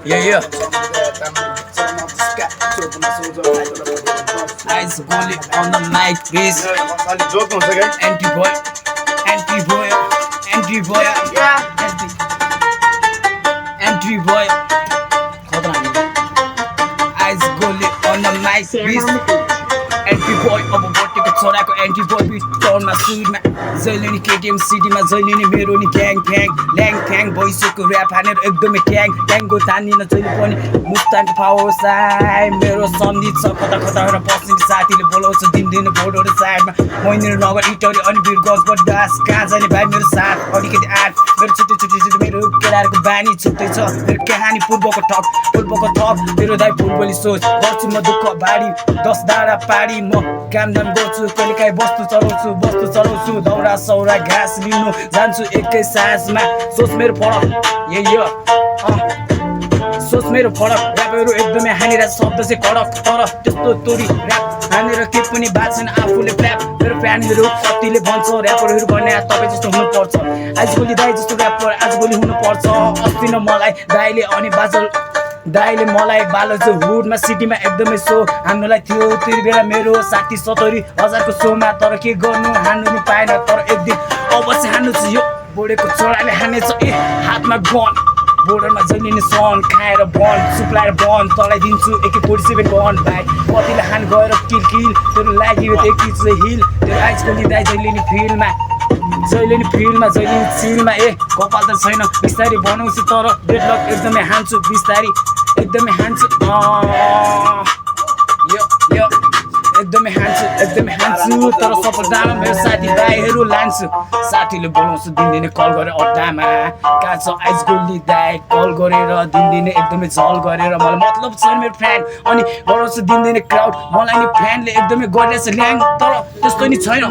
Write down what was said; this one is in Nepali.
Yeah. Ice Goli on the mic, please. Anti-boy, anti-boy, anti-boy, anti-boy. Ice Goli on the mic, please. Anti-boy, अब बटेको छोराको एन्टी-बोय बिटरमा सुरमा जहिले नि केटिएम सिटीमा जहिले नि मेरो नि ग्याङ फ्याङ ल्याङ फ्याङ भइसक्यो ऱ्याप हानेर एकदमै ट्याङ ट्याङको तानिन जहिले पनि मुस्ताङको पावर साइ मेरो सन्धि छ कता कता र बस्ने साथीले बोलाउँछ दिनदिन भोटहरू साइडमा मैनिर नगर इटरी अनि वीरगञ्जको डास कहाँ जाने भाइ मेरो साथ अलिकति आठ मेरो छुट्टी मेरो केटाहरूको बानी छुट्टै छ मेरो कहानी पूर्वको थप मेरो दाइ फुटबली सोच गर्छु म दुःख बाढी 10 डाँडा पाडी म कामदाम गर्छु कहिलेकाहीँ वस्तु चलाउँछु दौरा सौरा घाँस लिनु जान्छु एकै सासमा सोच मेरो फरक सोच मेरो फरक ऱ्यापहरू एकदमै हानिरहेको शब्द चाहिँ कडक तर त्यस्तो तोरी ऱ्याप हानेर के पनि बात छैन आफूले ऱ्याप मेरो फ्यानहरू कतिले भन्छ ऱ्यापरहरू गर्ने तपाईँ जस्तो हुनुपर्छ आजभोलि दाइ जस्तो ऱ्यापर आजभोलि हुनुपर्छ अस्ति न मलाई दाइले मलाई बालच हुडमा सिटीमा एकदमै सो हान्नुलाई थियो त्यति बेला मेरो 60-70 हजारको सोमा तर के गर्नु हान्नु नि पाएन तर एक दिन अवश्य हान्नु छ यो बोडेको छोराले हानेछ हातमा गन बोर्डरमा जहिले नि सन खाएर बन सुप्लाएर बन तलाइदिन्छु AK-47 बन भाइ कतिले हान गएर किल तेरो लागि एक हिल तेरो आइजको लिँदा जहिले नि फिल्डमा जहिले नि चिलमा कपाल त छैन बिस्तारी बनाउँछु तर डेडलक एकदमै हान्छु बिस्तारी एकदमै हान्छु एकदमै हान्छु तर सफलतामा मेरो साथीभाइहरू लान्छु साथीले बोलाउँछु दिनदिनै कल गरेर अड्डामा कहाँ छ आइज गोली दाइ कल गरेर दिनदिनै एकदमै झल गरेर मलाई मतलब छैन मेरो फ्यान अनि गराउँछु दिनदिनै क्राउड मलाई नि फ्यानले एकदमै गरिरहेछ ल्याङ तर त्यस्तो नि छैन